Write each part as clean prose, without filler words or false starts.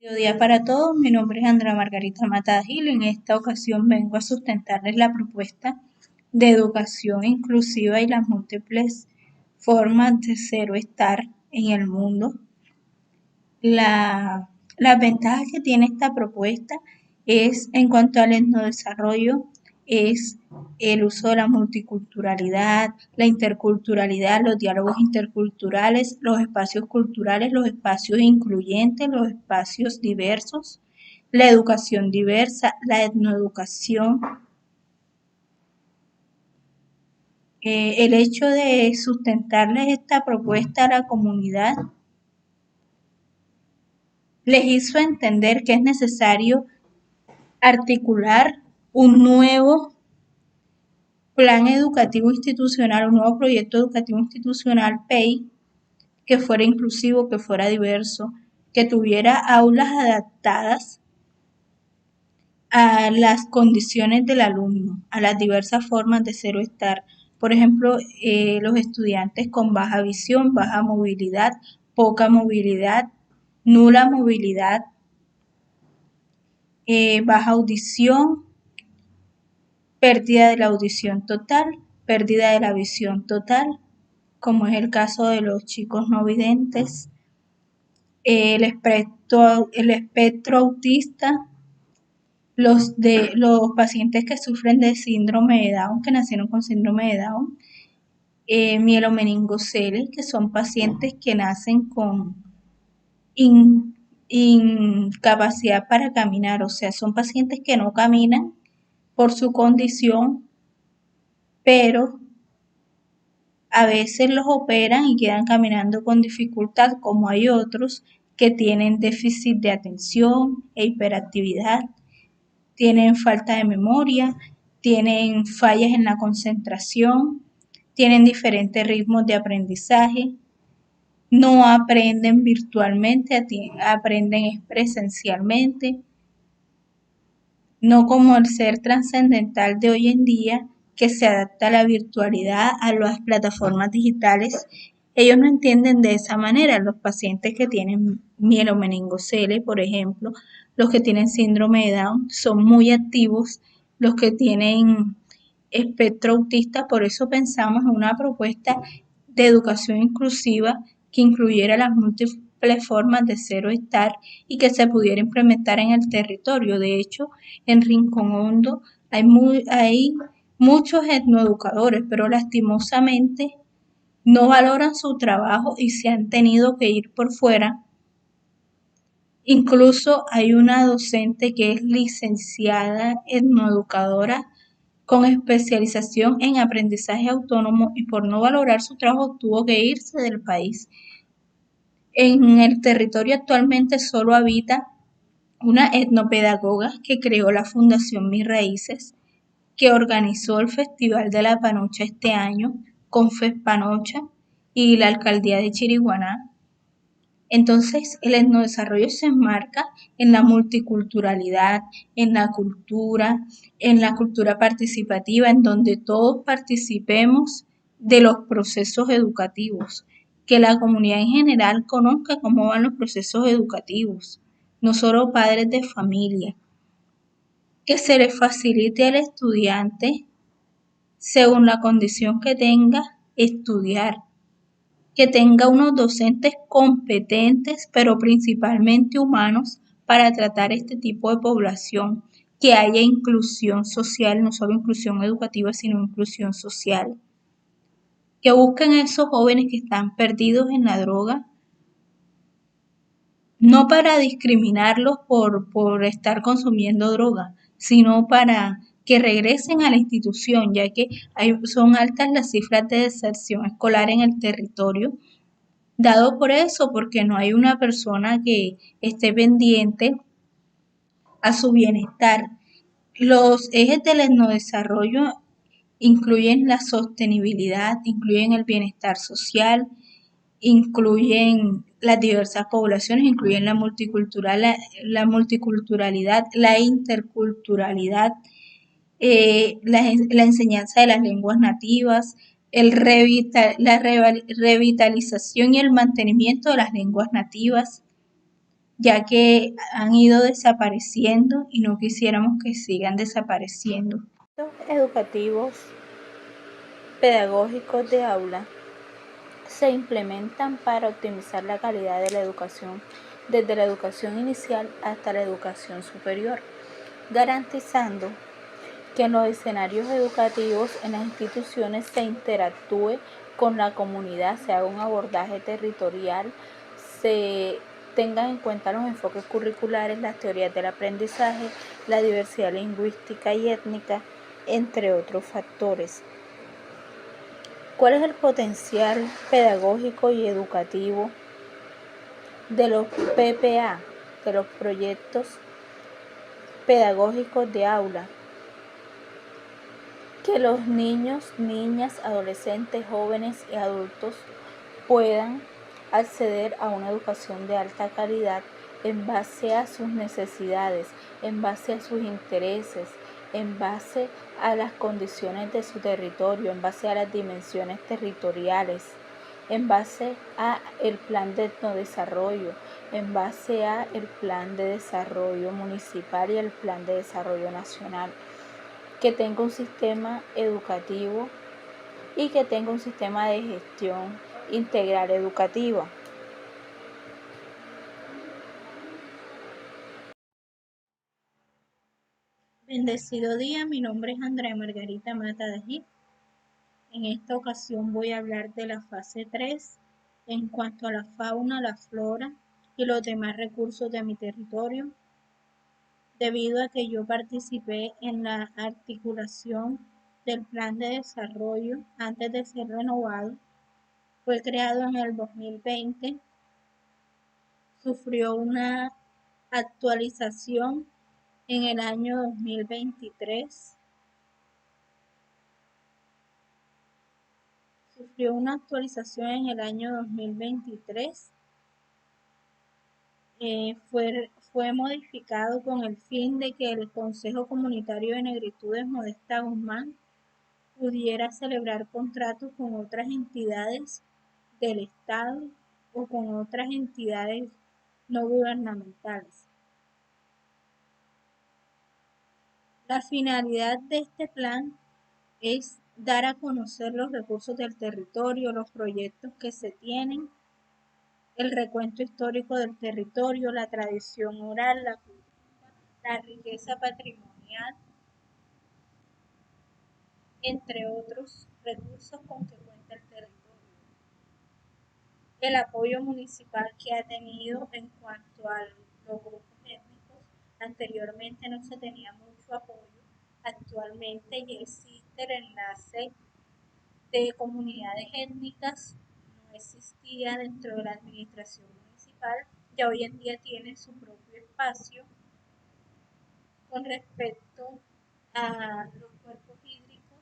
Buen día para todos, mi nombre es Andrea Margarita Mata Gil. En esta ocasión vengo a sustentarles la propuesta de educación inclusiva y las múltiples formas de ser o estar en el mundo. Las ventajas que tiene esta propuesta es en cuanto al etnodesarrollo, es el uso de la multiculturalidad, la interculturalidad, los diálogos interculturales, los espacios culturales, los espacios incluyentes, los espacios diversos, la educación diversa, la etnoeducación. El hecho de sustentarles esta propuesta a la comunidad les hizo entender que es necesario articular un nuevo plan educativo institucional, un nuevo proyecto educativo institucional PEI, que fuera inclusivo, que fuera diverso, que tuviera aulas adaptadas a las condiciones del alumno, a las diversas formas de ser o estar. Por ejemplo, los estudiantes con baja visión, baja movilidad, poca movilidad, nula movilidad, baja audición, pérdida de la audición total, pérdida de la visión total, como es el caso de los chicos no videntes, el espectro autista, los pacientes que sufren de síndrome de Down, que nacieron con síndrome de Down, mielomeningocele, que son pacientes que nacen con incapacidad para caminar, o sea, son pacientes que no caminan por su condición, pero a veces los operan y quedan caminando con dificultad, como hay otros que tienen déficit de atención e hiperactividad, tienen falta de memoria, tienen fallas en la concentración, tienen diferentes ritmos de aprendizaje, no aprenden virtualmente, aprenden presencialmente, no como el ser trascendental de hoy en día que se adapta a la virtualidad, a las plataformas digitales. Ellos no entienden de esa manera. Los pacientes que tienen mielomeningocele, por ejemplo, los que tienen síndrome de Down, son muy activos. Los que tienen espectro autista, por eso pensamos en una propuesta de educación inclusiva que incluyera las múltiples formas de ser o estar y que se pudiera implementar en el territorio. De hecho, en Rincón Hondo hay muchos etnoeducadores, pero lastimosamente no valoran su trabajo y se han tenido que ir por fuera. Incluso hay una docente que es licenciada etnoeducadora con especialización en aprendizaje autónomo y por no valorar su trabajo tuvo que irse del país. En el territorio actualmente solo habita una etnopedagoga que creó la Fundación Mis Raíces, que organizó el Festival de la Panocha este año con FESPanocha y la Alcaldía de Chiriguaná. Entonces, el etnodesarrollo se enmarca en la multiculturalidad, en la cultura participativa, en donde todos participemos de los procesos educativos, que la comunidad en general conozca cómo van los procesos educativos, no solo padres de familia, que se le facilite al estudiante, según la condición que tenga, estudiar, que tenga unos docentes competentes, pero principalmente humanos, para tratar este tipo de población, que haya inclusión social, no solo inclusión educativa, sino inclusión social, que busquen a esos jóvenes que están perdidos en la droga, no para discriminarlos por estar consumiendo droga, sino para que regresen a la institución, ya que son altas las cifras de deserción escolar en el territorio, dado por eso, porque no hay una persona que esté pendiente a su bienestar. Los ejes del etnodesarrollo incluyen la sostenibilidad, incluyen el bienestar social, incluyen las diversas poblaciones, incluyen la multiculturalidad, la interculturalidad, la enseñanza de las lenguas nativas, la revitalización y el mantenimiento de las lenguas nativas, ya que han ido desapareciendo y no quisiéramos que sigan desapareciendo. Los educativos pedagógicos de aula se implementan para optimizar la calidad de la educación desde la educación inicial hasta la educación superior, garantizando que en los escenarios educativos en las instituciones se interactúe con la comunidad, se haga un abordaje territorial, se tengan en cuenta los enfoques curriculares, las teorías del aprendizaje, la diversidad lingüística y étnica, entre otros factores. ¿Cuál es el potencial pedagógico y educativo de los PPA, de los proyectos pedagógicos de aula? Que los niños, niñas, adolescentes, jóvenes y adultos puedan acceder a una educación de alta calidad en base a sus necesidades, en base a sus intereses, en base a las condiciones de su territorio, en base a las dimensiones territoriales, en base a el plan de etnodesarrollo, en base a el plan de desarrollo municipal y el plan de desarrollo nacional, que tenga un sistema educativo y que tenga un sistema de gestión integral educativa. Bendecido día, mi nombre es Andrea Margarita Mata de Gil. En esta ocasión voy a hablar de la fase 3 en cuanto a la fauna, la flora y los demás recursos de mi territorio, debido a que yo participé en la articulación del plan de desarrollo antes de ser renovado. Fue creado en el 2020, sufrió una actualización en el año 2023. Sufrió una actualización en el año 2023. Fue modificado con el fin de que el Consejo Comunitario de Negritudes Modesta Guzmán pudiera celebrar contratos con otras entidades del Estado o con otras entidades no gubernamentales. La finalidad de este plan es dar a conocer los recursos del territorio, los proyectos que se tienen, el recuento histórico del territorio, la tradición oral, la cultura, la riqueza patrimonial, entre otros recursos con que cuenta el territorio. El apoyo municipal que ha tenido en cuanto a los grupos étnicos. Anteriormente no se tenía mucho apoyo, actualmente ya existe el enlace de comunidades étnicas, no existía dentro de la administración municipal, ya hoy en día tiene su propio espacio. Con respecto a los cuerpos hídricos,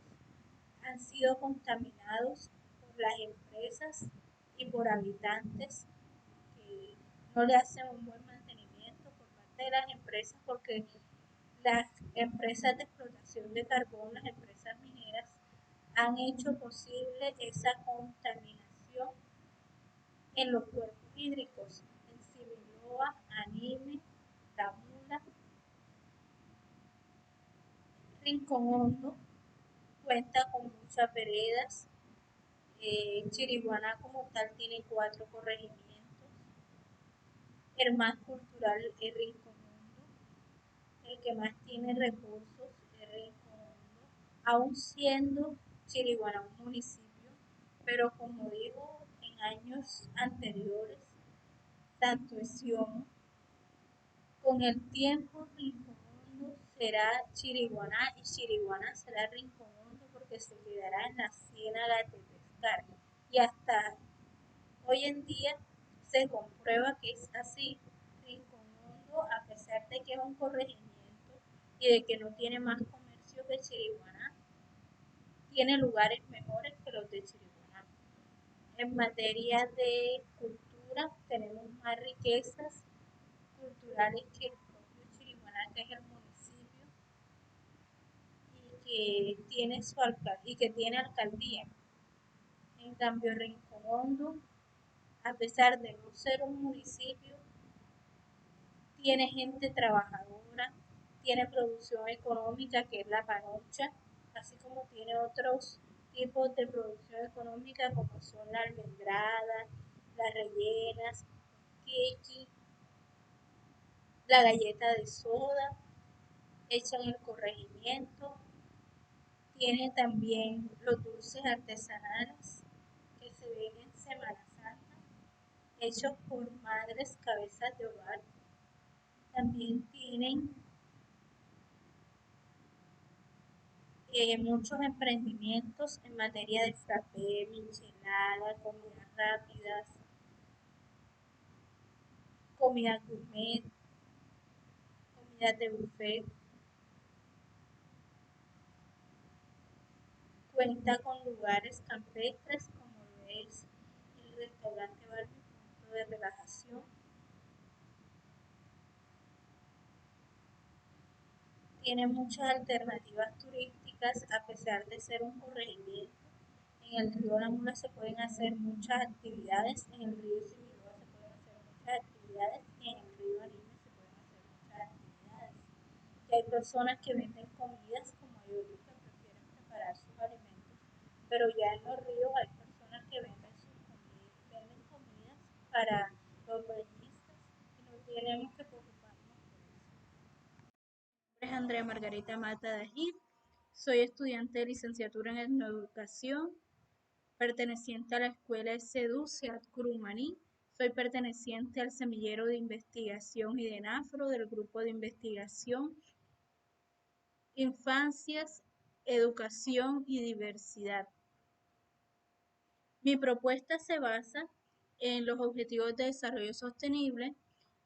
han sido contaminados por las empresas y por habitantes que no le hacen un buen mantenimiento por parte de las empresas, porque las empresas de explotación de carbón, las empresas mineras, han hecho posible esa contaminación en los cuerpos hídricos, en Sibiloa, Anime, Tamula, Rincón Hondo, cuenta con muchas veredas. Chiriguaná como tal tiene 4 corregimientos. El más cultural es Rincón Hondo. El que más tiene recursos es Rincón Hondo, aún siendo Chiriguaná un municipio, pero como digo en años anteriores, tanto Sion, con el tiempo Rincón Hondo será Chiriguaná y Chiriguaná será Rincón Hondo, porque se quedará en la ciénaga de Pescar. Y hasta hoy en día se comprueba que es así. Rincón Hondo, a pesar de que es un corregimiento y de que no tiene más comercio que Chiriguaná, tiene lugares mejores que los de Chiriguaná. En materia de cultura, tenemos más riquezas culturales que el propio Chiriguaná, que es el municipio, y que tiene alcaldía. En cambio, Rincón Hondo, a pesar de no ser un municipio, tiene gente trabajadora, tiene producción económica que es la panocha, así como tiene otros tipos de producción económica como son la almendrada, las rellenas, quequi, la galleta de soda, hecha en el corregimiento. Tiene también los dulces artesanales que se ven en Semana Santa, hechos por madres cabezas de hogar. También tienen muchos emprendimientos en materia de frappé, michelada, comidas rápidas, comida gourmet, comidas de buffet. Cuenta con lugares campestres como lo es el restaurante Barbie, punto de relajación. Tiene muchas alternativas turísticas a pesar de ser un corregimiento. En el río La Mula se pueden hacer muchas actividades, en el río Similoa se pueden hacer muchas actividades y en el río Arime se pueden hacer muchas actividades. Y hay personas que venden comidas como hay otros que prefieren preparar sus alimentos, pero ya en los ríos hay personas que venden comidas para los bañistas y no tenemos que preocuparnos por eso. Mi nombre es Andrea Margarita Mata Dajib, soy estudiante de licenciatura en Etnoeducación, perteneciente a la escuela SEDU Ciudad Curumaní. Soy perteneciente al semillero de investigación y de NAFRO del grupo de investigación Infancias, Educación y Diversidad. Mi propuesta se basa en los Objetivos de Desarrollo Sostenible.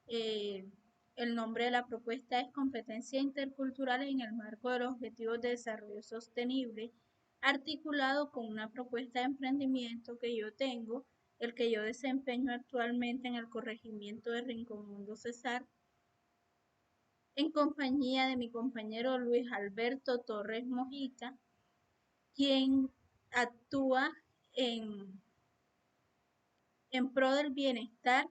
Eh, el nombre de la propuesta es Competencias Interculturales en el marco de los Objetivos de Desarrollo Sostenible, articulado con una propuesta de emprendimiento que yo tengo, el que yo desempeño actualmente en el corregimiento de Rincón Mundo Cesar, en compañía de mi compañero Luis Alberto Torres Mojica, quien actúa en, en pro del bienestar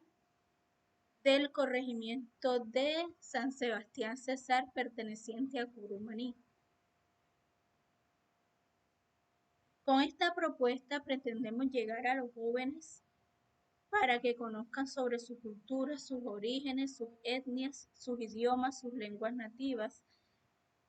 del corregimiento de San Sebastián Cesar perteneciente a Curumaní. Con esta propuesta pretendemos llegar a los jóvenes para que conozcan sobre su cultura, sus orígenes, sus etnias, sus idiomas, sus lenguas nativas,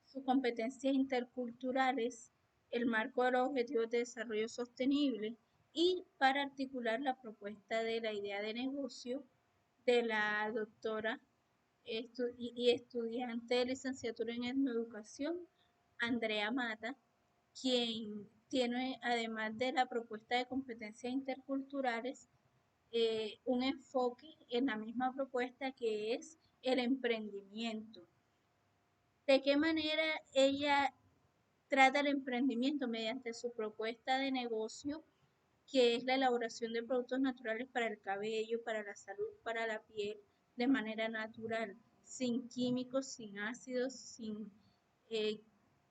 sus competencias interculturales, el marco de los Objetivos de Desarrollo Sostenible y para articular la propuesta de la idea de negocio de la doctora y estudiante de licenciatura en etnoeducación, Andrea Mata, quien tiene, además de la propuesta de competencias interculturales, un enfoque en la misma propuesta que es el emprendimiento. ¿De qué manera ella trata el emprendimiento? Mediante su propuesta de negocio, que es la elaboración de productos naturales para el cabello, para la salud, para la piel, de manera natural, sin químicos, sin ácidos, sin eh,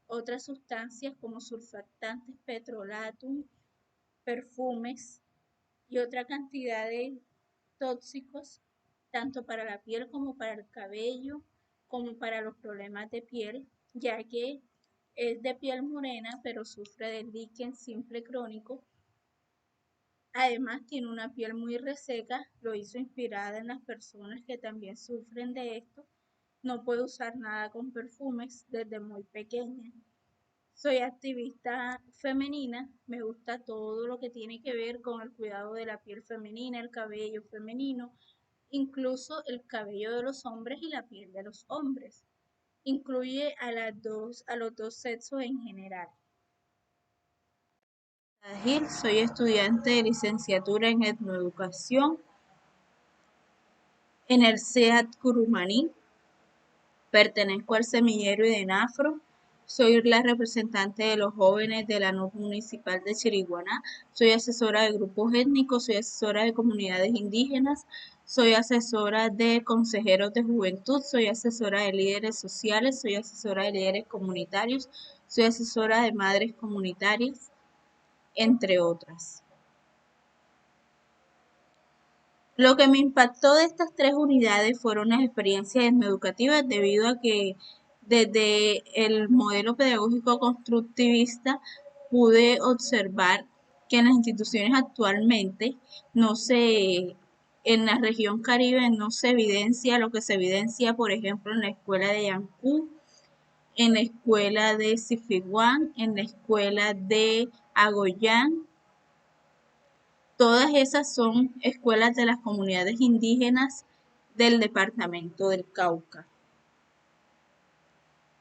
otras sustancias como surfactantes, petrolatum, perfumes y otra cantidad de tóxicos, tanto para la piel como para el cabello, como para los problemas de piel, ya que es de piel morena, pero sufre de líquen simple crónico. Además, tiene una piel muy reseca, lo hizo inspirada en las personas que también sufren de esto. No puede usar nada con perfumes desde muy pequeña. Soy activista femenina, me gusta todo lo que tiene que ver con el cuidado de la piel femenina, el cabello femenino, incluso el cabello de los hombres y la piel de los hombres. Incluye a los dos sexos en general. Gil, soy estudiante de licenciatura en etnoeducación en el CEAT Curumaní. Pertenezco al semillero y de NAFRO. Soy la representante de los jóvenes de la NUC municipal de Chiriguaná. Soy asesora de grupos étnicos, soy asesora de comunidades indígenas, soy asesora de consejeros de juventud, soy asesora de líderes sociales, soy asesora de líderes comunitarios, soy asesora de madres comunitarias, entre otras. Lo que me impactó de estas tres unidades fueron las experiencias etnoeducativas debido a que desde el modelo pedagógico constructivista pude observar que en las instituciones actualmente no se, en la región Caribe no se evidencia lo que se evidencia, por ejemplo, en la escuela de Yancú, en la escuela de Sifiguán, en la escuela de Agoyán. Todas esas son escuelas de las comunidades indígenas del departamento del Cauca.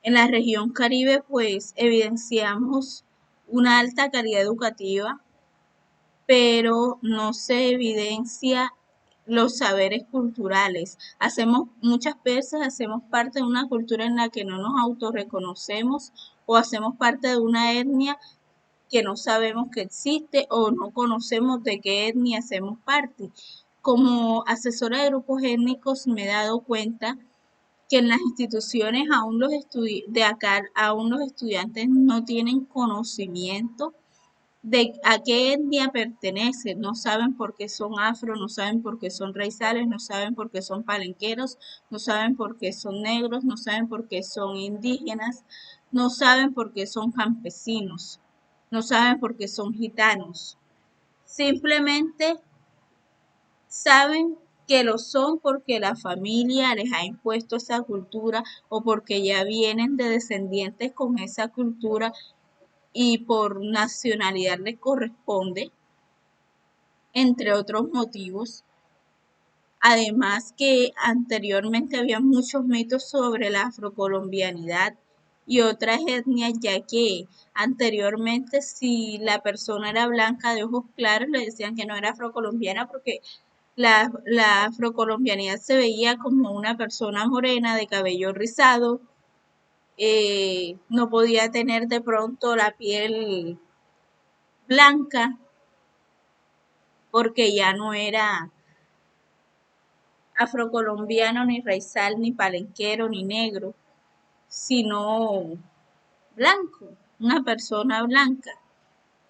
En la región Caribe, pues, evidenciamos una alta calidad educativa, pero no se evidencia los saberes culturales. Muchas veces hacemos parte de una cultura en la que no nos autorreconocemos o hacemos parte de una etnia que no sabemos que existe o no conocemos de qué etnia hacemos parte. Como asesora de grupos étnicos me he dado cuenta que en las instituciones de acá aún los estudiantes no tienen conocimiento de a qué etnia pertenecen, no saben por qué son afro, no saben por qué son raizales, no saben por qué son palenqueros, no saben por qué son negros, no saben por qué son indígenas, no saben por qué son campesinos, no saben por qué son gitanos. Simplemente saben que lo son porque la familia les ha impuesto esa cultura o porque ya vienen de descendientes con esa cultura y por nacionalidad les corresponde, entre otros motivos. Además que anteriormente había muchos mitos sobre la afrocolombianidad y otras etnias, ya que anteriormente si la persona era blanca de ojos claros, le decían que no era afrocolombiana porque la afrocolombianidad se veía como una persona morena de cabello rizado, no podía tener de pronto la piel blanca porque ya no era afrocolombiano, ni raizal, ni palenquero, ni negro, sino blanco, una persona blanca.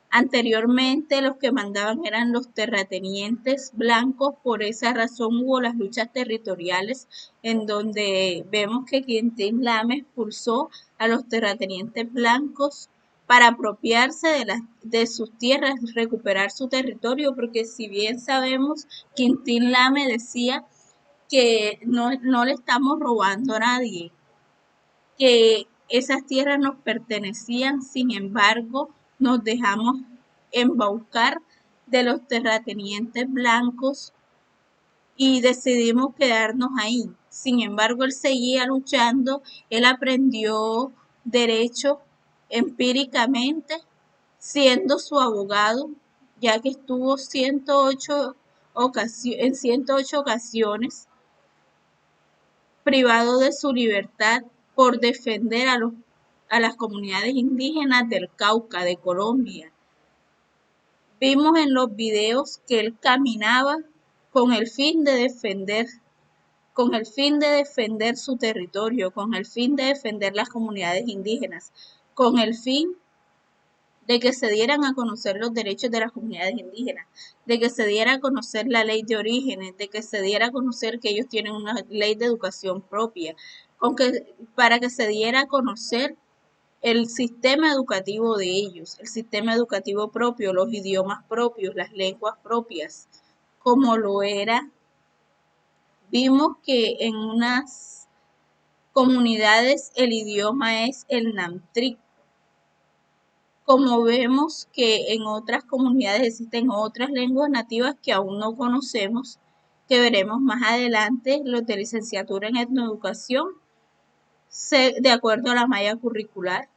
Anteriormente los que mandaban eran los terratenientes blancos, por esa razón hubo las luchas territoriales en donde vemos que Quintín Lame expulsó a los terratenientes blancos para apropiarse de sus tierras, recuperar su territorio, porque si bien sabemos, Quintín Lame decía que no le estamos robando a nadie, que esas tierras nos pertenecían, sin embargo, nos dejamos embaucar de los terratenientes blancos y decidimos quedarnos ahí. Sin embargo, él seguía luchando, él aprendió derecho empíricamente, siendo su abogado, ya que estuvo en 108 ocasiones privado de su libertad por defender a las comunidades indígenas del Cauca, de Colombia. Vimos en los videos que él caminaba con el fin de defender, con el fin de defender su territorio, con el fin de defender las comunidades indígenas, con el fin de que se dieran a conocer los derechos de las comunidades indígenas, de que se diera a conocer la ley de orígenes, de que se diera a conocer que ellos tienen una ley de educación propia, para que se diera a conocer el sistema educativo de ellos, el sistema educativo propio, los idiomas propios, las lenguas propias, como lo era. Vimos que en unas comunidades el idioma es el Namtric, como vemos que en otras comunidades existen otras lenguas nativas que aún no conocemos, que veremos más adelante, los de licenciatura en etnoeducación, de acuerdo a la malla curricular.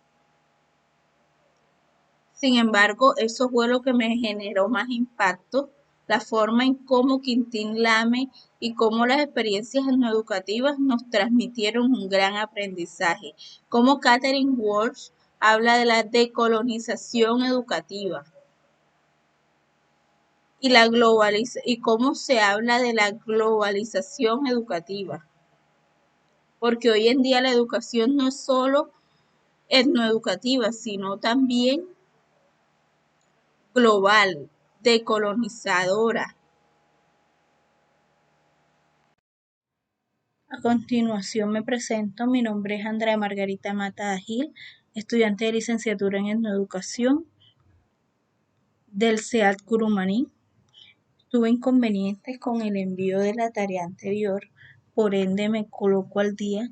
Sin embargo, eso fue lo que me generó más impacto, la forma en cómo Quintín Lame y cómo las experiencias etnoeducativas nos transmitieron un gran aprendizaje, como Catherine Walsh habla de la decolonización educativa y cómo se habla de la globalización educativa, porque hoy en día la educación no es solo etnoeducativa, sino también global, decolonizadora. A continuación me presento, mi nombre es Andrea Margarita Mata Gil, estudiante de licenciatura en Etnoeducación del CEAT Curumaní. Tuve inconvenientes con el envío de la tarea anterior, por ende me coloco al día.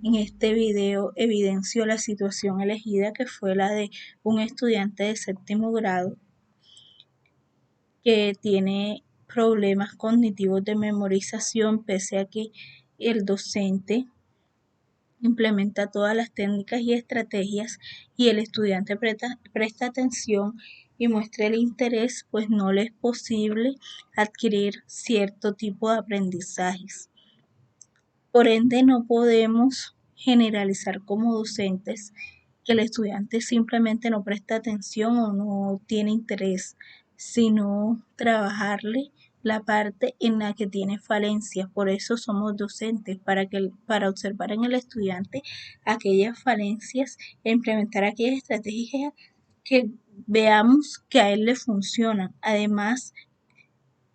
En este video evidencio la situación elegida, que fue la de un estudiante de séptimo grado que tiene problemas cognitivos de memorización, pese a que el docente implementa todas las técnicas y estrategias y el estudiante presta atención y muestra el interés, pues no le es posible adquirir cierto tipo de aprendizajes. Por ende, no podemos generalizar como docentes que el estudiante simplemente no presta atención o no tiene interés, sino trabajarle la parte en la que tiene falencias. Por eso somos docentes, para observar en el estudiante aquellas falencias e implementar aquellas estrategias que veamos que a él le funcionan. Además,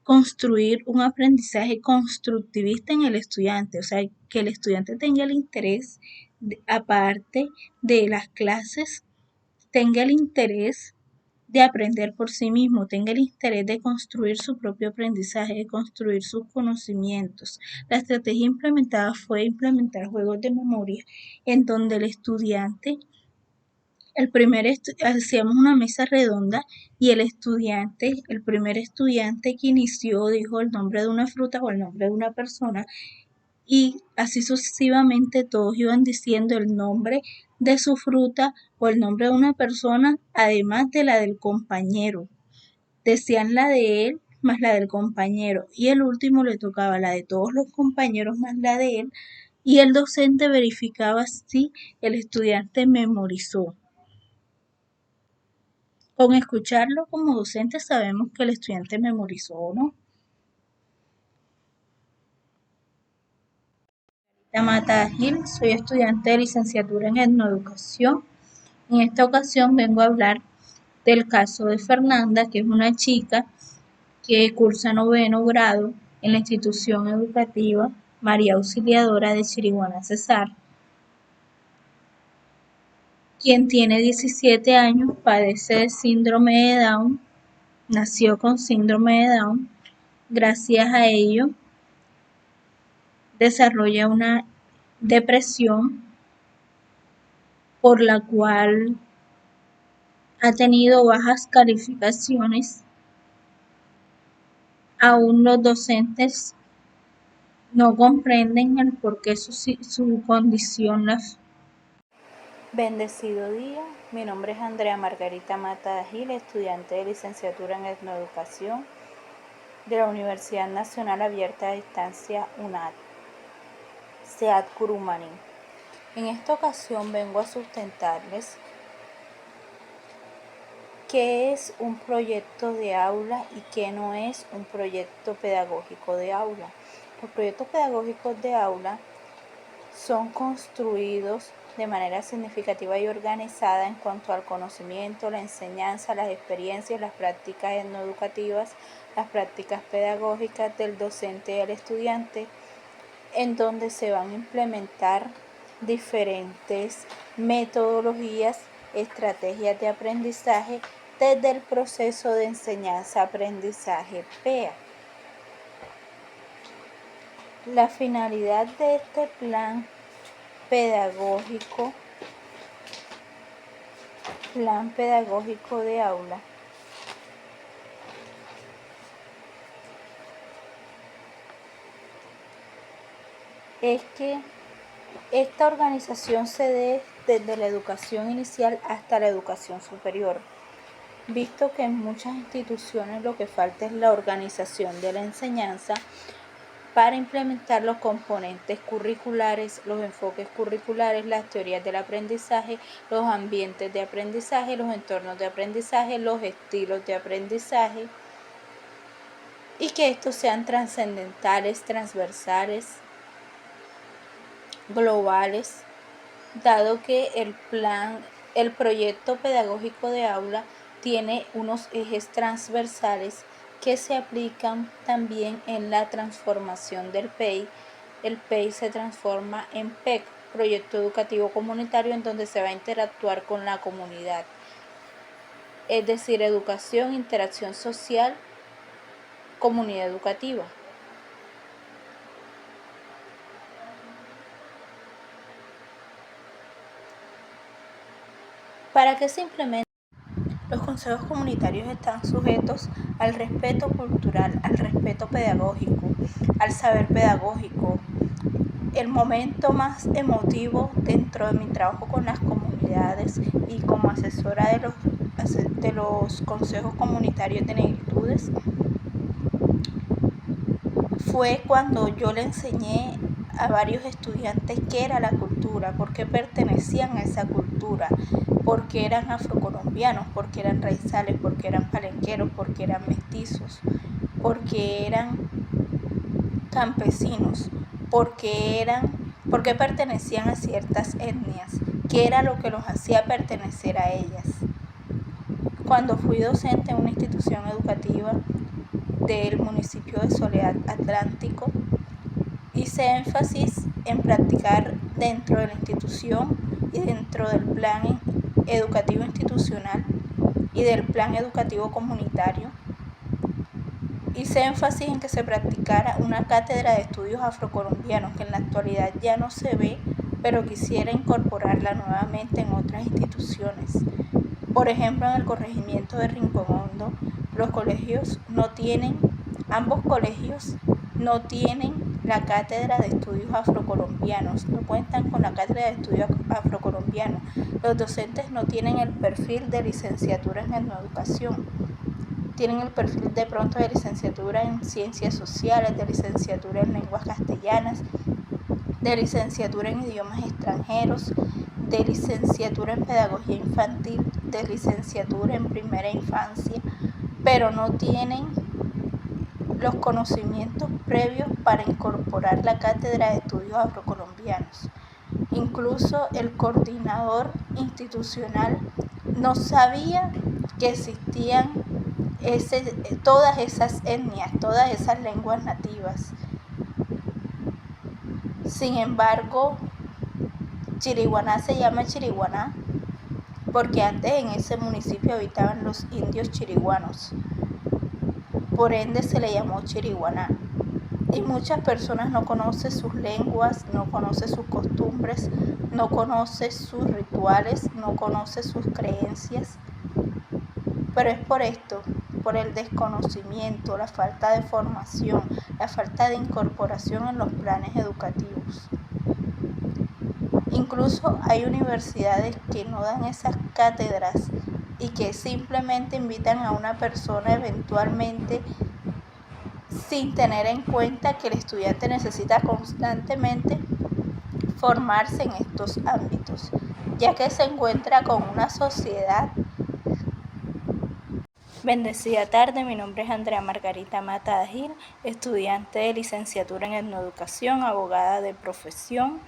construir un aprendizaje constructivista en el estudiante, o sea, que el estudiante tenga el interés, aparte de las clases, tenga el interés de aprender por sí mismo, tenga el interés de construir su propio aprendizaje, de construir sus conocimientos. La estrategia implementada fue implementar juegos de memoria en donde el estudiante, hacíamos una mesa redonda y el primer estudiante que inició dijo el nombre de una fruta o el nombre de una persona, y así sucesivamente todos iban diciendo el nombre de su fruta o el nombre de una persona, además de la del compañero. Decían la de él más la del compañero, y el último le tocaba la de todos los compañeros más la de él, y el docente verificaba si el estudiante memorizó. Con escucharlo como docente sabemos que el estudiante memorizó o no. Mata Gil, soy estudiante de licenciatura en Etnoeducación. En esta ocasión vengo a hablar del caso de Fernanda, que es una chica que cursa 9º grado en la institución educativa María Auxiliadora de Chiriguaná Cesar, quien tiene 17 años, padece de síndrome de Down, nació con síndrome de Down. Gracias a ello, desarrolla una depresión por la cual ha tenido bajas calificaciones. Aún los docentes no comprenden el por qué su condición las. Bendecido día, mi nombre es Andrea Margarita Mata Gil, estudiante de licenciatura en Etnoeducación de la Universidad Nacional Abierta a Distancia UNAD, CEAT Curumaní. En esta ocasión vengo a sustentarles qué es un proyecto de aula y qué no es un proyecto pedagógico de aula. Los proyectos pedagógicos de aula son construidos de manera significativa y organizada en cuanto al conocimiento, la enseñanza, las experiencias, las prácticas etnoeducativas, las prácticas pedagógicas del docente y del estudiante, en donde se van a implementar diferentes metodologías, estrategias de aprendizaje desde el proceso de enseñanza-aprendizaje PEA. La finalidad de este plan pedagógico de aula es que esta organización se dé desde la educación inicial hasta la educación superior, visto que en muchas instituciones lo que falta es la organización de la enseñanza para implementar los componentes curriculares, los enfoques curriculares, las teorías del aprendizaje, los ambientes de aprendizaje, los entornos de aprendizaje, los estilos de aprendizaje, y que estos sean trascendentales, transversales, globales, dado que el proyecto pedagógico de aula tiene unos ejes transversales que se aplican también en la transformación del PEI, el PEI se transforma en PEC, Proyecto Educativo Comunitario, en donde se va a interactuar con la comunidad. Es decir, educación, interacción social, comunidad educativa. ¿Para qué se implementa? Los consejos comunitarios están sujetos al respeto cultural, al respeto pedagógico, al saber pedagógico. El momento más emotivo dentro de mi trabajo con las comunidades y como asesora de los consejos comunitarios de negritudes fue cuando yo le enseñé a varios estudiantes qué era la cultura, por qué pertenecían a esa cultura, por qué eran afrocolombianos, por qué eran raizales, por qué eran palenqueros, por qué eran mestizos, por qué eran campesinos, por qué pertenecían a ciertas etnias, qué era lo que los hacía pertenecer a ellas. Cuando fui docente en una institución educativa del municipio de Soledad Atlántico, hice énfasis en practicar dentro de la institución y dentro del plan educativo institucional y del plan educativo comunitario. Hice énfasis en que se practicara una cátedra de estudios afrocolombianos que en la actualidad ya no se ve, pero quisiera incorporarla nuevamente en otras instituciones. Por ejemplo, en el corregimiento de Rincón Hondo, ambos colegios no tienen la cátedra de estudios afrocolombianos, no cuentan con la cátedra de estudios afrocolombianos. Los docentes no tienen el perfil de licenciatura en etnoeducación, tienen el perfil de pronto de licenciatura en ciencias sociales, de licenciatura en lenguas castellanas, de licenciatura en idiomas extranjeros, de licenciatura en pedagogía infantil, de licenciatura en primera infancia, pero no tienen los conocimientos previos para incorporar la cátedra de estudios afrocolombianos. Incluso el coordinador institucional no sabía que existían todas esas etnias, todas esas lenguas nativas. Sin embargo, Chiriguaná se llama Chiriguaná porque antes en ese municipio habitaban los indios chiriguanos. Por ende se le llamó Chiriguaná. Y muchas personas no conocen sus lenguas, no conocen sus costumbres, no conocen sus rituales, no conocen sus creencias. Pero es por esto, por el desconocimiento, la falta de formación, la falta de incorporación en los planes educativos. Incluso hay universidades que no dan esas cátedras y que simplemente invitan a una persona eventualmente sin tener en cuenta que el estudiante necesita constantemente formarse en estos ámbitos, ya que se encuentra con una sociedad. Bendecida tarde, mi nombre es Andrea Margarita Mata Gil, estudiante de licenciatura en etnoeducación, abogada de profesión,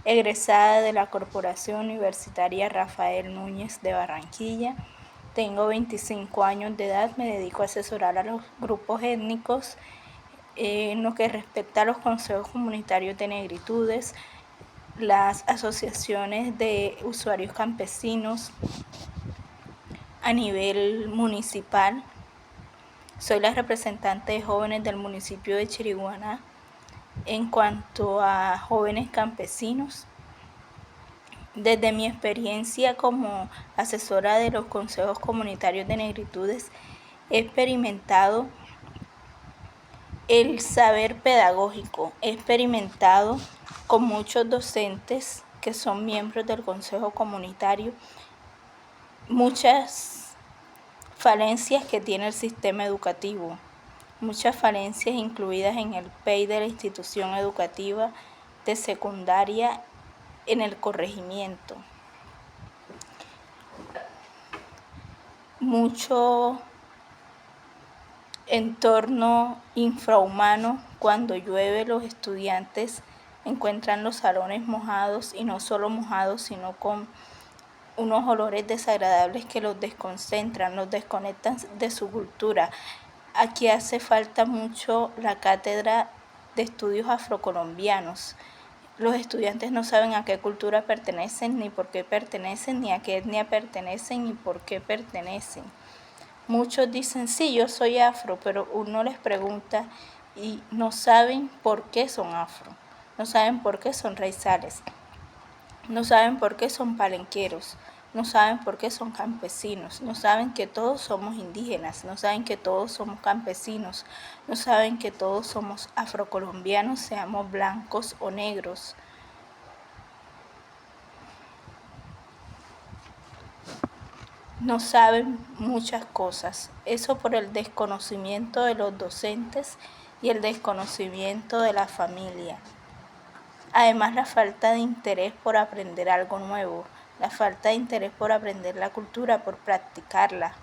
egresada de la Corporación Universitaria Rafael Núñez de Barranquilla. Tengo 25 años de edad, me dedico a asesorar a los grupos étnicos en lo que respecta a los consejos comunitarios de negritudes, las asociaciones de usuarios campesinos a nivel municipal. Soy la representante de jóvenes del municipio de Chiriguaná en cuanto a jóvenes campesinos. Desde mi experiencia como asesora de los consejos comunitarios de negritudes, he experimentado el saber pedagógico, he experimentado con muchos docentes que son miembros del consejo comunitario muchas falencias que tiene el sistema educativo, muchas falencias incluidas en el PEI de la institución educativa de secundaria en el corregimiento. Mucho entorno infrahumano. Cuando llueve, los estudiantes encuentran los salones mojados, y no solo mojados, sino con unos olores desagradables que los desconcentran, los desconectan de su cultura. Aquí hace falta mucho la cátedra de estudios afrocolombianos. Los estudiantes no saben a qué cultura pertenecen, ni por qué pertenecen, ni a qué etnia pertenecen, ni por qué pertenecen. Muchos dicen, sí, yo soy afro, pero uno les pregunta y no saben por qué son afro, no saben por qué son raizales, no saben por qué son palenqueros, no saben por qué son campesinos, no saben que todos somos indígenas, no saben que todos somos campesinos, no saben que todos somos afrocolombianos, seamos blancos o negros. No saben muchas cosas, eso por el desconocimiento de los docentes y el desconocimiento de la familia. Además, la falta de interés por aprender algo nuevo, la falta de interés por aprender la cultura, por practicarla.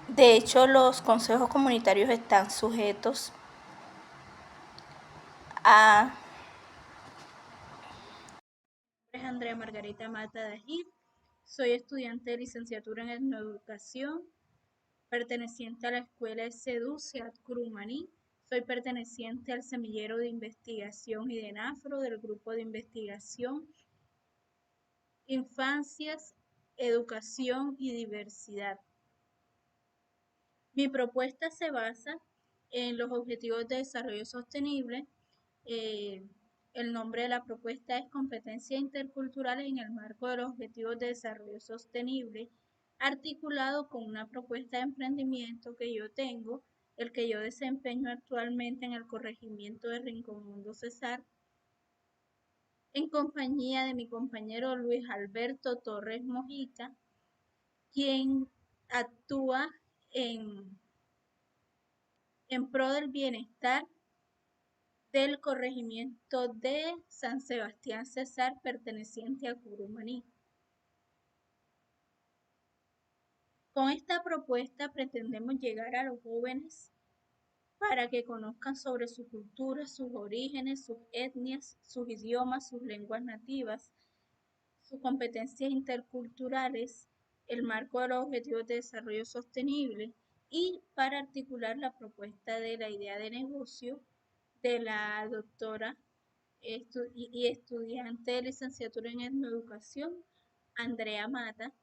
De hecho, los consejos comunitarios están sujetos a... Mi nombre es Andrea Margarita Mata Dajib, soy estudiante de licenciatura en Etnoeducación, perteneciente a la escuela SEDU Seat Curumaní. Soy perteneciente al semillero de investigación y de NAFRO del grupo de investigación Infancias, Educación y Diversidad. Mi propuesta se basa en los Objetivos de Desarrollo Sostenible. El nombre de la propuesta es Competencias Interculturales en el marco de los Objetivos de Desarrollo Sostenible, articulado con una propuesta de emprendimiento que yo tengo, el que yo desempeño actualmente en el corregimiento de Rincón Mundo Cesar, en compañía de mi compañero Luis Alberto Torres Mojica, quien actúa en pro del bienestar del corregimiento de San Sebastián Cesar, perteneciente a Curumaní. Con esta propuesta pretendemos llegar a los jóvenes para que conozcan sobre su cultura, sus orígenes, sus etnias, sus idiomas, sus lenguas nativas, sus competencias interculturales, el marco de los Objetivos de Desarrollo Sostenible y para articular la propuesta de la idea de negocio de la doctora y estudiante de licenciatura en etnoeducación, Andrea Mata,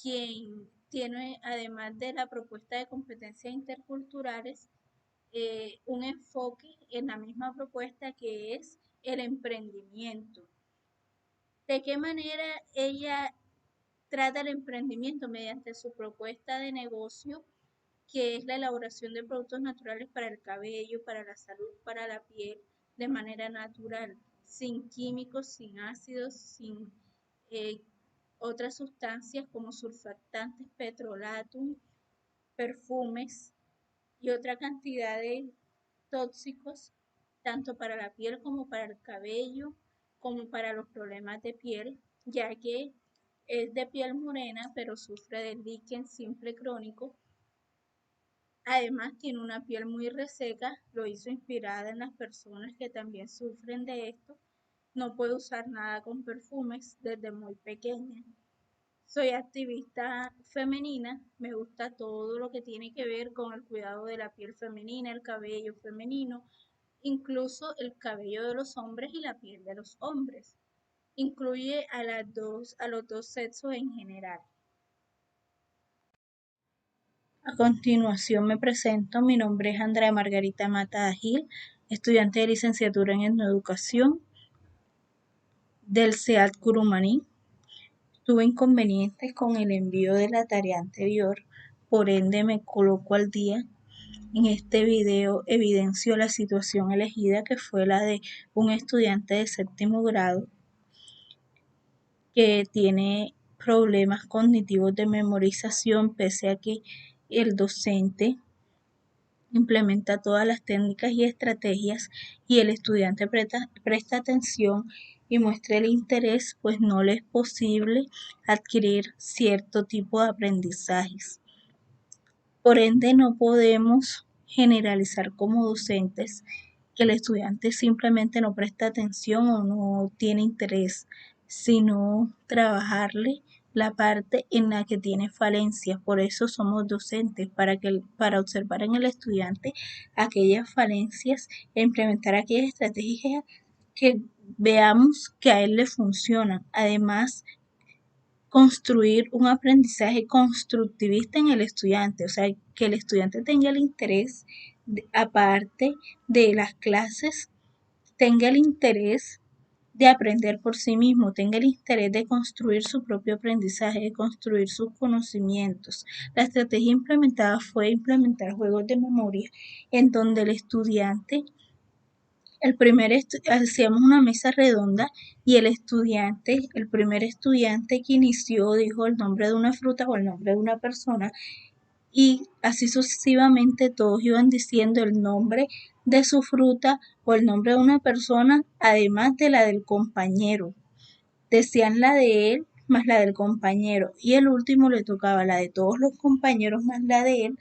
quien tiene, además de la propuesta de competencias interculturales, un enfoque en la misma propuesta que es el emprendimiento. ¿De qué manera ella trata el emprendimiento? Mediante su propuesta de negocio, que es la elaboración de productos naturales para el cabello, para la salud, para la piel, de manera natural, sin químicos, sin ácidos, sin otras sustancias como surfactantes, petrolatum, perfumes y otra cantidad de tóxicos, tanto para la piel como para el cabello, como para los problemas de piel, ya que es de piel morena, pero sufre de líquen simple crónico. Además, tiene una piel muy reseca, lo hizo inspirada en las personas que también sufren de esto. No puede usar nada con perfumes desde muy pequeña. Soy activista femenina, me gusta todo lo que tiene que ver con el cuidado de la piel femenina, el cabello femenino, incluso el cabello de los hombres y la piel de los hombres. Incluye a los dos sexos en general. A continuación me presento, mi nombre es Andrea Margarita Mata Gil, estudiante de licenciatura en Etnoeducación del SEAT Curumaní. Tuve inconvenientes con el envío de la tarea anterior, por ende me coloco al día. En este video evidencio la situación elegida, que fue la de un estudiante de séptimo grado que tiene problemas cognitivos de memorización, pese a que el docente implementa todas las técnicas y estrategias y el estudiante presta atención y muestra el interés, pues no le es posible adquirir cierto tipo de aprendizajes. Por ende, no podemos generalizar como docentes que el estudiante simplemente no presta atención o no tiene interés, sino trabajarle la parte en la que tiene falencias. Por eso somos docentes, para observar en el estudiante aquellas falencias e implementar aquellas estrategias que veamos que a él le funcionan. Además, construir un aprendizaje constructivista en el estudiante, o sea, que el estudiante tenga el interés, aparte de las clases, tenga el interés de aprender por sí mismo, tenga el interés de construir su propio aprendizaje, de construir sus conocimientos. La estrategia implementada fue implementar juegos de memoria en donde el estudiante hacíamos una mesa redonda y el primer estudiante que inició dijo el nombre de una fruta o el nombre de una persona y así sucesivamente todos iban diciendo el nombre de su fruta o el nombre de una persona, además de la del compañero. Decían la de él más la del compañero y el último le tocaba la de todos los compañeros más la de él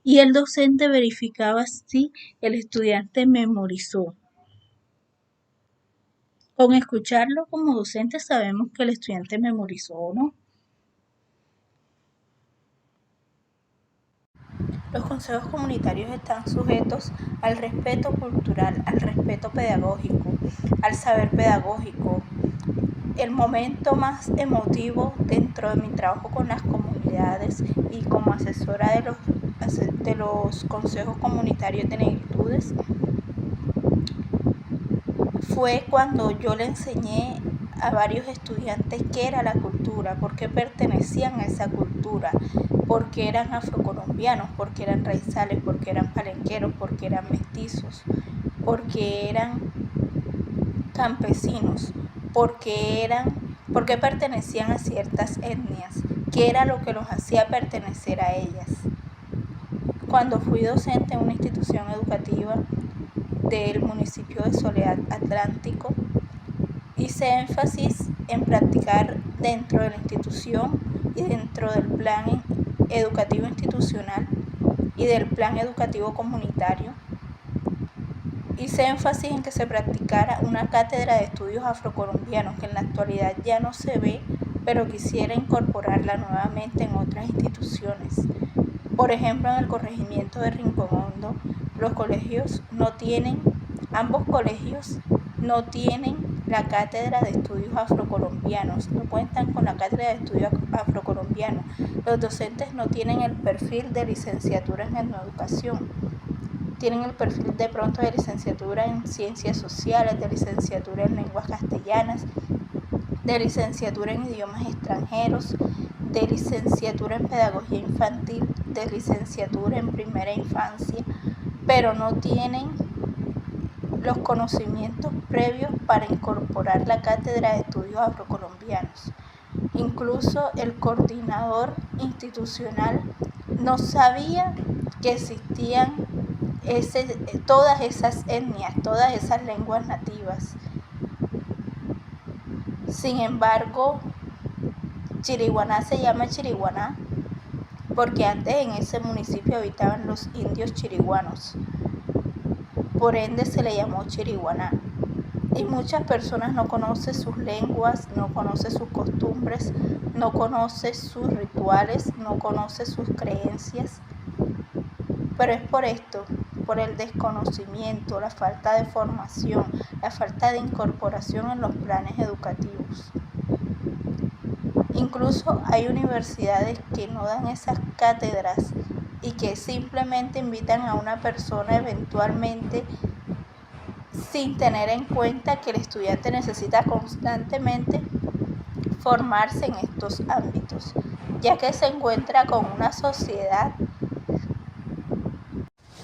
y el docente verificaba si el estudiante memorizó. Con escucharlo como docente sabemos que el estudiante memorizó o no. Los consejos comunitarios están sujetos al respeto cultural, al respeto pedagógico, al saber pedagógico. El momento más emotivo dentro de mi trabajo con las comunidades y como asesora de los consejos comunitarios de negritudes fue cuando yo le enseñé a varios estudiantes qué era la cultura, por qué pertenecían a esa cultura, por qué eran afrocolombianos, por qué eran raizales, por qué eran palenqueros, por qué eran mestizos, por qué eran campesinos, por qué pertenecían a ciertas etnias, qué era lo que los hacía pertenecer a ellas. Cuando fui docente en una institución educativa del municipio de Soledad Atlántico, hice énfasis en practicar dentro de la institución y dentro del plan educativo institucional y del plan educativo comunitario. Hice énfasis en que se practicara una cátedra de estudios afrocolombianos que en la actualidad ya no se ve, pero quisiera incorporarla nuevamente en otras instituciones. Por ejemplo, en el corregimiento de Rincón Hondo, ambos colegios no tienen la cátedra de estudios afrocolombianos, no cuentan con la cátedra de estudios afrocolombianos. Los docentes no tienen el perfil de licenciatura en etnoeducación, tienen el perfil de pronto de licenciatura en ciencias sociales, de licenciatura en lenguas castellanas, de licenciatura en idiomas extranjeros, de licenciatura en pedagogía infantil, de licenciatura en primera infancia, pero no tienen los conocimientos previos para incorporar la cátedra de estudios afrocolombianos. Incluso el coordinador institucional no sabía que existían todas esas etnias, todas esas lenguas nativas. Sin embargo, Chiriguaná se llama Chiriguaná porque antes en ese municipio habitaban los indios chiriguanos. Por ende se le llamó Chiriguaná. Y muchas personas no conocen sus lenguas, no conocen sus costumbres, no conocen sus rituales, no conocen sus creencias. Pero es por esto, por el desconocimiento, la falta de formación, la falta de incorporación en los planes educativos. Incluso hay universidades que no dan esas cátedras y que simplemente invitan a una persona eventualmente sin tener en cuenta que el estudiante necesita constantemente formarse en estos ámbitos, ya que se encuentra con una sociedad.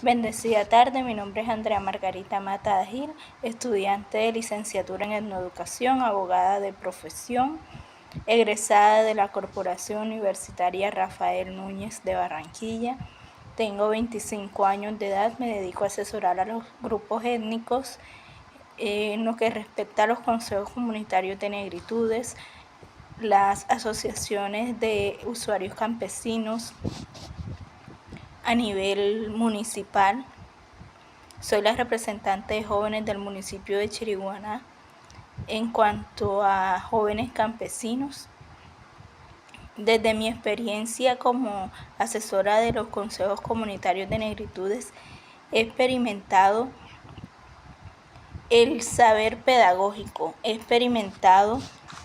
Bendecida tarde, mi nombre es Andrea Margarita Mata Gil, estudiante de licenciatura en etnoeducación, abogada de profesión, egresada de la Corporación Universitaria Rafael Núñez de Barranquilla. Tengo 25 años de edad, me dedico a asesorar a los grupos étnicos en lo que respecta a los consejos comunitarios de negritudes, las asociaciones de usuarios campesinos a nivel municipal. Soy la representante de jóvenes del municipio de Chiriguaná en cuanto a jóvenes campesinos. Desde mi experiencia como asesora de los consejos comunitarios de negritudes, he experimentado el saber pedagógico, he experimentado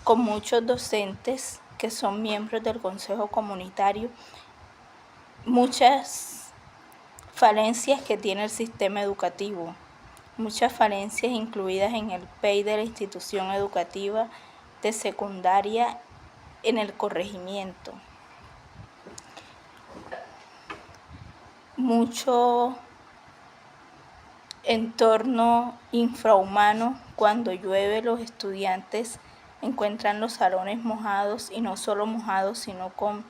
con muchos docentes que son miembros del consejo comunitario muchas falencias que tiene el sistema educativo, muchas falencias incluidas en el PEI de la institución educativa de secundaria en el corregimiento. Mucho entorno infrahumano. Cuando llueve, los estudiantes encuentran los salones mojados, y no solo mojados, sino con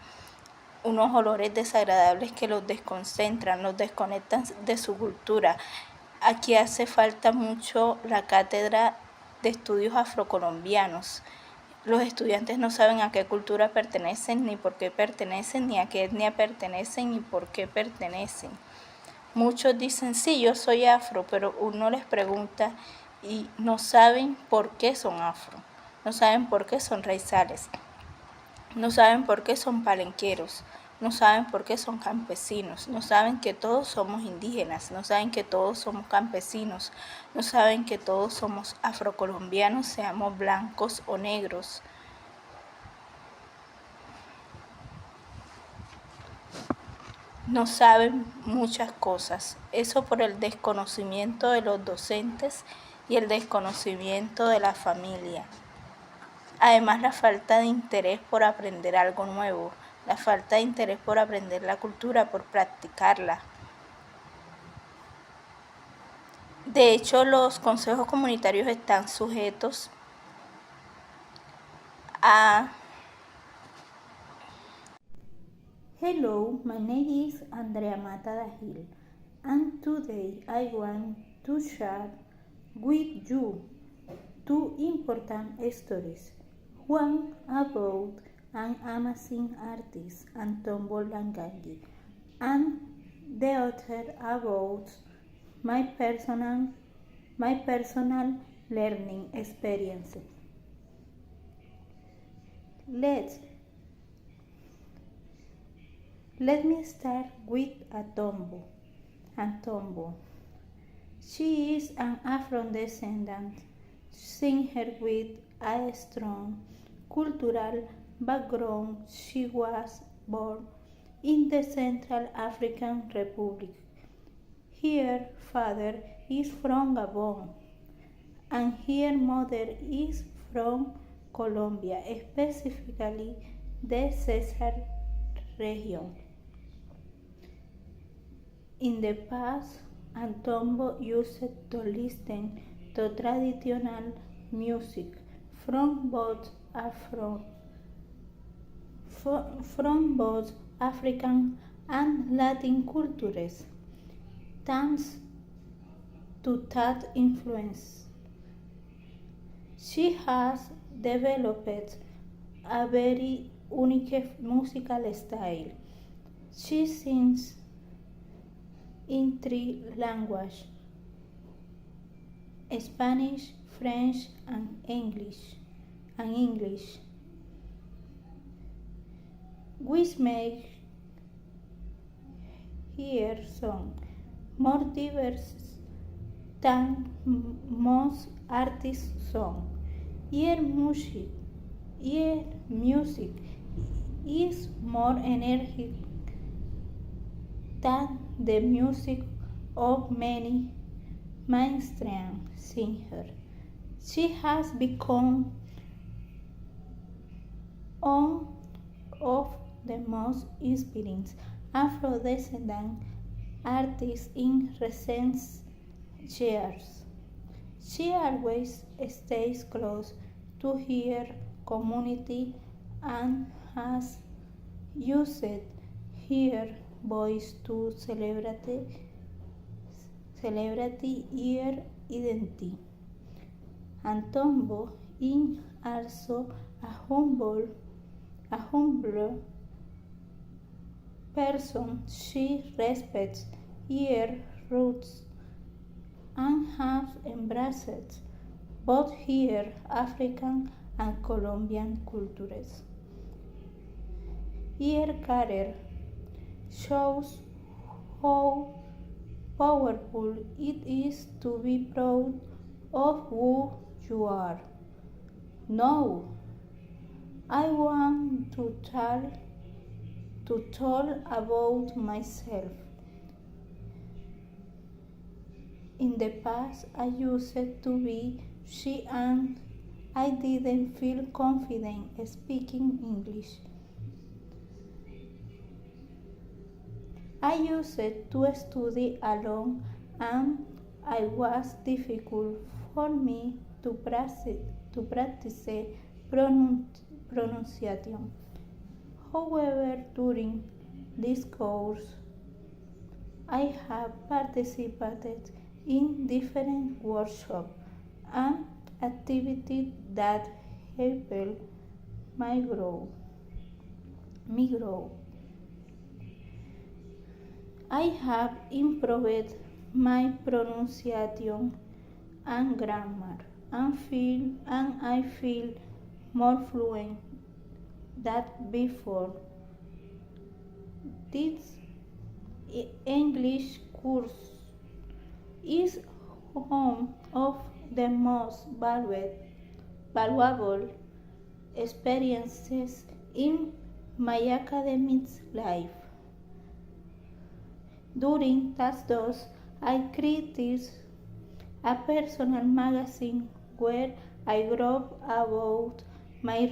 unos olores desagradables que los desconcentran, los desconectan de su cultura. Aquí hace falta mucho la cátedra de estudios afrocolombianos. Los estudiantes no saben a qué cultura pertenecen, ni por qué pertenecen, ni a qué etnia pertenecen, ni por qué pertenecen. Muchos dicen, sí, yo soy afro, pero uno les pregunta y no saben por qué son afro, no saben por qué son raizales, no saben por qué son palenqueros, no saben por qué son campesinos, no saben que todos somos indígenas, no saben que todos somos campesinos, no saben que todos somos afrocolombianos, seamos blancos o negros. No saben muchas cosas, eso por el desconocimiento de los docentes y el desconocimiento de la familia. Además, la falta de interés por aprender algo nuevo, la falta de interés por aprender la cultura, por practicarla. De hecho, los consejos comunitarios están sujetos a... Hello, my name is Andrea Mata Dahil, and today I want to share with you two important stories. One about an amazing artist, Antombo Langangi, and the other about my personal learning experiences. Let me start with Antombo. She is an Afro-descendant singer with a strong cultural background. She was born in the Central African Republic. Her father is from Gabon and her mother is from Colombia, specifically the Cesar region. In the past, Antombo used to listen to traditional music from both African and Latin cultures. Thanks to that influence, she has developed a very unique musical style. She sings in three languages: Spanish, French, and English. Which makes her song more diverse than most artists' songs. Her music is more energetic than the music of many mainstream singers. She has become one of the most inspiring Afro-descendant artists in recent years. She always stays close to her community and has used her voice to celebrate her identity. Antombo is also a humble person. She respects her roots and has embraced both her African and Colombian cultures. Her career shows how powerful it is to be proud of who you are. Now, I want to talk about myself. In the past, I used to be shy and I didn't feel confident speaking English. I used to study alone and it was difficult for me to practice pronunciation. However, during this course, I have participated in different workshops and activities that helped my grow, me grow. I have improved my pronunciation and grammar and I feel more fluent than before. This English course is one of the most valuable experiences in my academic life. During that those, I created a personal magazine where I wrote about my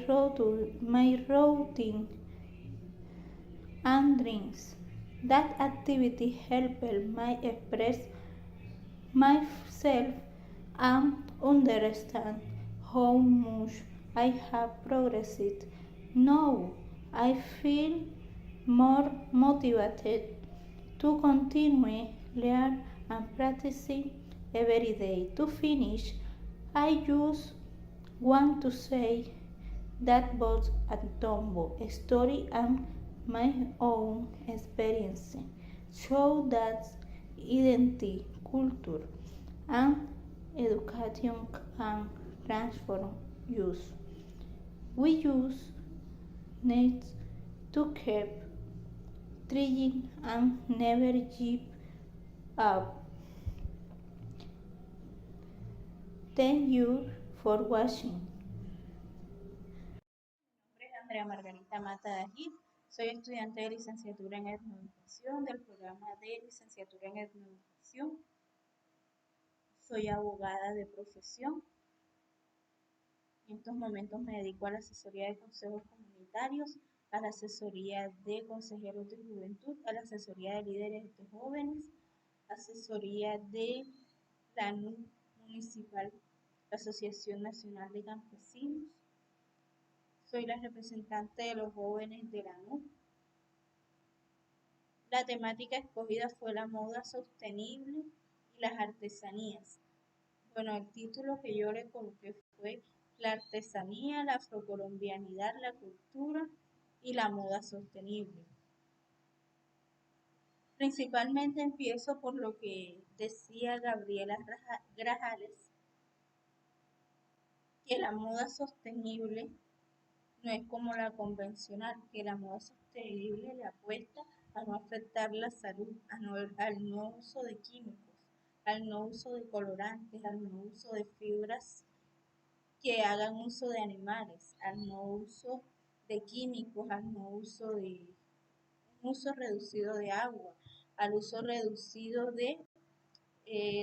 routine and dreams. That activity helped me express myself and understand how much I have progressed. Now I feel more motivated to continue learn and practicing every day. To finish, I just want to say that both Atombo story and my own experience show that identity, culture, and education can transform youth. We use need to keep trying and never give up. Thank you for watching. Mi nombre es Andrea Margarita Mata Dají, soy estudiante de licenciatura en Etnoeducación del programa de licenciatura en Etnoeducación. Soy abogada de profesión. En estos momentos me dedico a la asesoría de consejos comunitarios, a la asesoría de consejeros de juventud, a la asesoría de líderes de jóvenes, asesoría de la ANU municipal, la Asociación Nacional de Campesinos. Soy la representante de los jóvenes de la ANU. La temática escogida fue la moda sostenible y las artesanías. Bueno, el título que yo le coloqué fue la artesanía, la afrocolombianidad, la cultura y la moda sostenible. Principalmente empiezo por lo que decía Gabriela Grajales, que la moda sostenible no es como la convencional, que la moda sostenible le apuesta a no afectar la salud, al no uso de químicos, al no uso de colorantes, al no uso de fibras que hagan uso de animales, al no uso de químicos, al no uso de un uso reducido de agua, al uso reducido de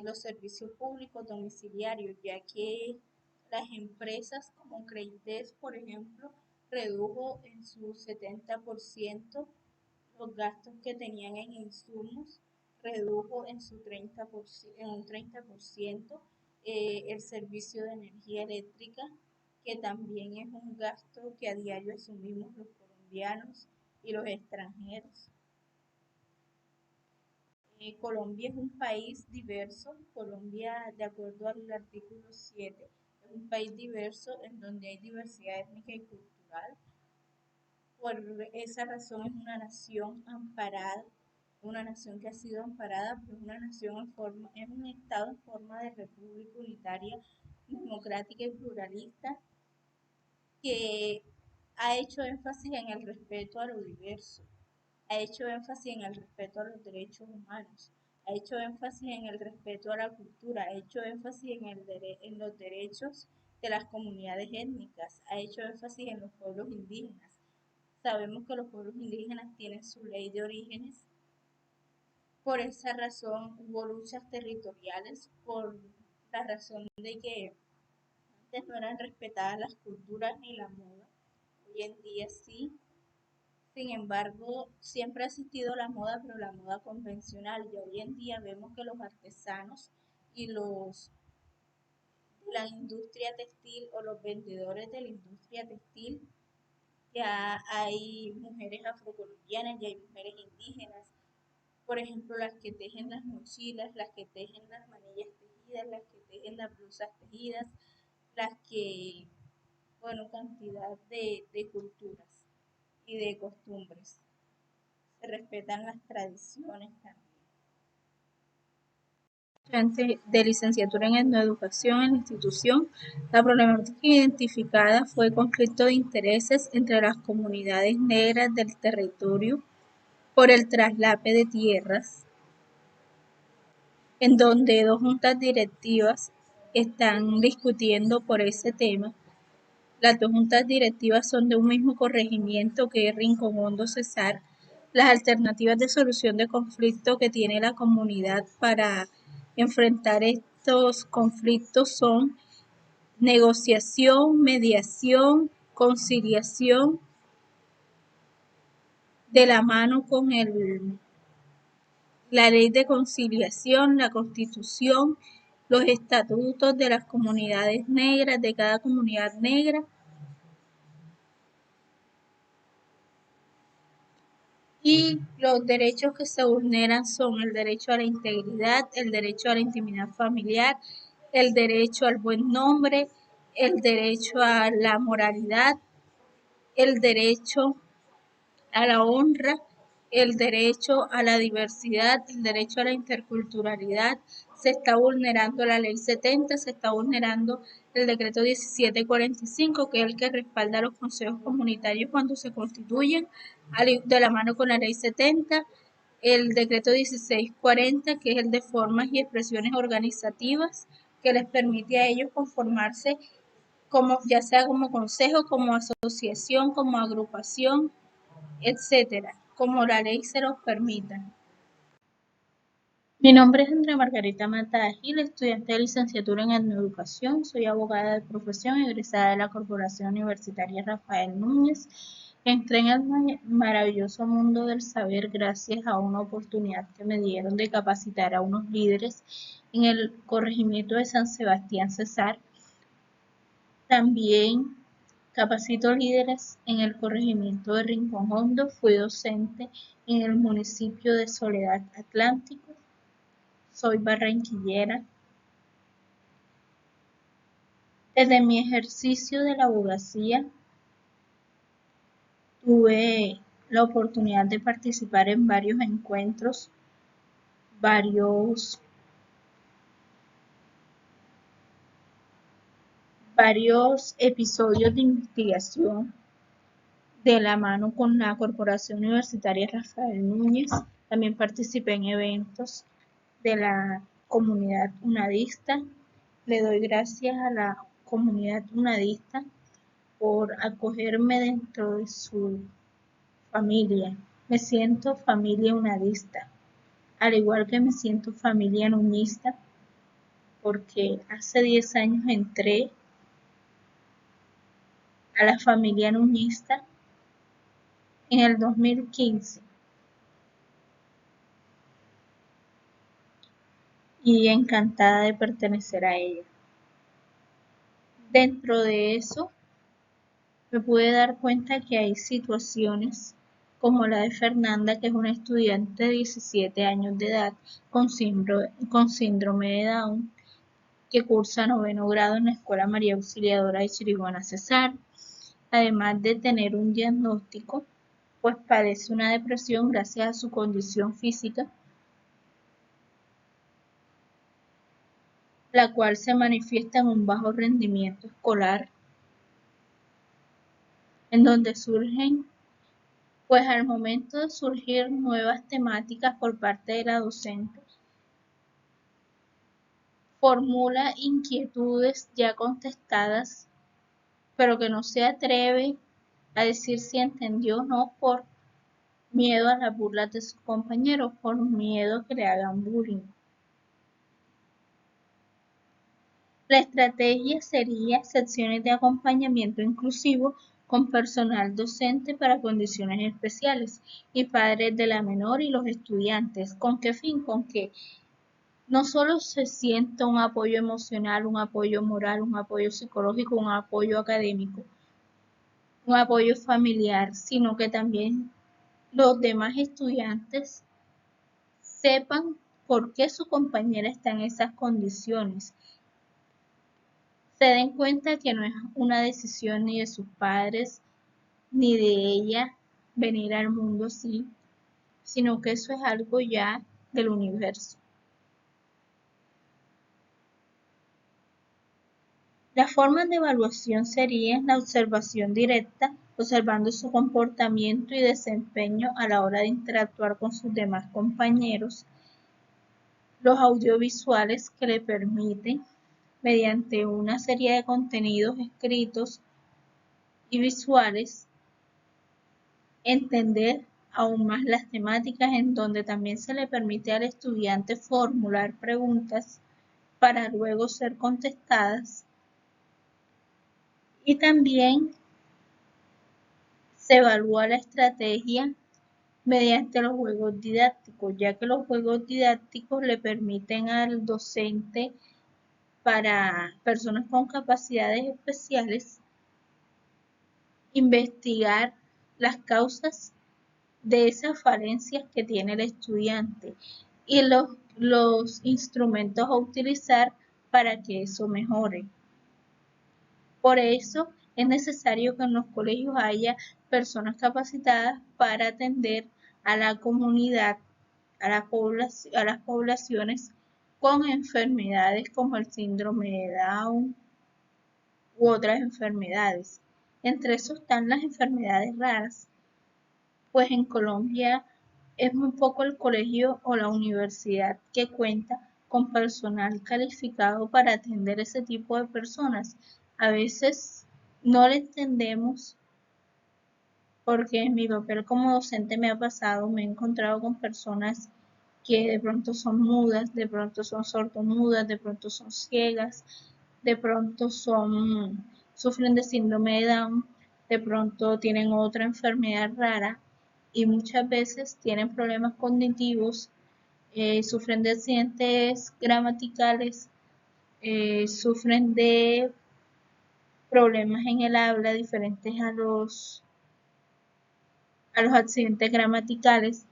los servicios públicos domiciliarios, ya que las empresas como Creites, por ejemplo, redujo en su 70% los gastos que tenían en insumos, redujo en su 30%, en un 30% el servicio de energía eléctrica, que también es un gasto que a diario asumimos los colombianos y los extranjeros. Colombia es un país diverso. Colombia, de acuerdo al artículo 7, es un país diverso en donde hay diversidad étnica y cultural. Por esa razón es una nación amparada, una nación que ha sido amparada, pero es una nación es un estado en forma de república unitaria, democrática y pluralista, que Ha hecho énfasis en el respeto a lo diverso, ha hecho énfasis en el respeto a los derechos humanos, ha hecho énfasis en el respeto a la cultura, ha hecho énfasis en los derechos de las comunidades étnicas, ha hecho énfasis en los pueblos indígenas. Sabemos que los pueblos indígenas tienen su ley de orígenes. Por esa razón hubo luchas territoriales, por la razón de que antes no eran respetadas las culturas ni la moda. Hoy en día sí. Sin embargo, siempre ha existido la moda, pero la moda convencional. Y hoy en día vemos que los artesanos y los de la industria textil o los vendedores de la industria textil, ya hay mujeres afrocolombianas, ya hay mujeres indígenas, por ejemplo, las que tejen las mochilas, las que tejen las manillas tejidas, las que tejen las blusas tejidas, las que, bueno, cantidad de culturas y de costumbres. Se respetan las tradiciones también. Estudiante de licenciatura en etnoeducación en la institución, la problemática identificada fue conflicto de intereses entre las comunidades negras del territorio por el traslape de tierras, en donde dos juntas directivas están discutiendo por ese tema. Las dos juntas directivas son de un mismo corregimiento, que es Rincón Hondo Cesar. Las alternativas de solución de conflicto que tiene la comunidad para enfrentar estos conflictos son negociación, mediación, conciliación, de la mano con la ley de conciliación, la constitución, los estatutos de las comunidades negras, de cada comunidad negra. Y los derechos que se vulneran son el derecho a la integridad, el derecho a la intimidad familiar, el derecho al buen nombre, el derecho a la moralidad, el derecho a la honra, el derecho a la diversidad, el derecho a la interculturalidad. Se está vulnerando la ley 70, se está vulnerando el decreto 1745, que es el que respalda a los consejos comunitarios cuando se constituyen, de la mano con la ley 70, el decreto 1640, que es el de formas y expresiones organizativas, que les permite a ellos conformarse como, ya sea como consejo, como asociación, como agrupación, etcétera, como la ley se los permita. Mi nombre es Andrea Margarita Mata Gil, estudiante de licenciatura en etnoeducación. Soy abogada de profesión, egresada de la Corporación Universitaria Rafael Núñez. Entré en el maravilloso mundo del saber gracias a una oportunidad que me dieron de capacitar a unos líderes en el corregimiento de San Sebastián Cesar. También capacito líderes en el corregimiento de Rincón Hondo. Fui docente en el municipio de Soledad Atlántico. Soy barranquillera. Desde mi ejercicio de la abogacía tuve la oportunidad de participar en varios encuentros, varios episodios de investigación de la mano con la Corporación Universitaria Rafael Núñez. También participé en eventos de la comunidad unadista. Le doy gracias a la comunidad unadista por acogerme dentro de su familia. Me siento familia unadista, al igual que me siento familia nuñista, porque hace 10 años entré a la familia nuñista en el 2015 y encantada de pertenecer a ella. Dentro de eso me pude dar cuenta que hay situaciones como la de Fernanda, que es una estudiante de 17 años de edad con síndrome de Down, que cursa 9º grado en la Escuela María Auxiliadora de Chiriguaná Cesar. Además de tener un diagnóstico, pues padece una depresión gracias a su condición física, la cual se manifiesta en un bajo rendimiento escolar, en donde surgen, pues al momento de surgir nuevas temáticas por parte de la docente, formula inquietudes ya contestadas, pero que no se atreve a decir si entendió o no por miedo a las burlas de sus compañeros, por miedo a que le hagan bullying. La estrategia sería secciones de acompañamiento inclusivo con personal docente para condiciones especiales y padres de la menor y los estudiantes. ¿Con qué fin? Con que no solo se sienta un apoyo emocional, un apoyo moral, un apoyo psicológico, un apoyo académico, un apoyo familiar, sino que también los demás estudiantes sepan por qué su compañera está en esas condiciones. Se den cuenta que no es una decisión ni de sus padres ni de ella venir al mundo así, sino que eso es algo ya del universo. Las formas de evaluación serían la observación directa, observando su comportamiento y desempeño a la hora de interactuar con sus demás compañeros, los audiovisuales que le permiten, mediante una serie de contenidos escritos y visuales, entender aún más las temáticas, en donde también se le permite al estudiante formular preguntas para luego ser contestadas, y también se evalúa la estrategia mediante los juegos didácticos, ya que los juegos didácticos le permiten al docente, para personas con capacidades especiales, investigar las causas de esas falencias que tiene el estudiante y los instrumentos a utilizar para que eso mejore. Por eso es necesario que en los colegios haya personas capacitadas para atender a la comunidad, a las poblaciones con enfermedades como el síndrome de Down u otras enfermedades. Entre esos están las enfermedades raras, pues en Colombia es muy poco el colegio o la universidad que cuenta con personal calificado para atender ese tipo de personas. A veces no le entendemos, porque en mi papel como docente me ha pasado, me he encontrado con personas que de pronto son mudas, de pronto son sordomudas, de pronto son ciegas, de pronto sufren de síndrome de Down, de pronto tienen otra enfermedad rara y muchas veces tienen problemas cognitivos, sufren de accidentes gramaticales, sufren de problemas en el habla diferentes a los accidentes gramaticales,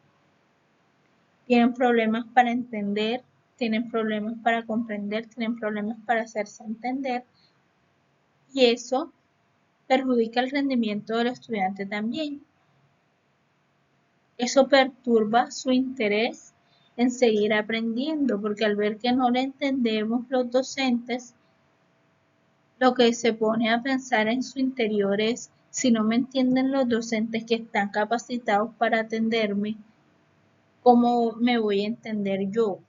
tienen problemas para entender, tienen problemas para comprender, tienen problemas para hacerse entender, y eso perjudica el rendimiento del estudiante también. Eso perturba su interés en seguir aprendiendo, porque al ver que no le entendemos los docentes, lo que se pone a pensar en su interior es: si no me entienden los docentes que están capacitados para atenderme, ¿cómo me voy a entender yo?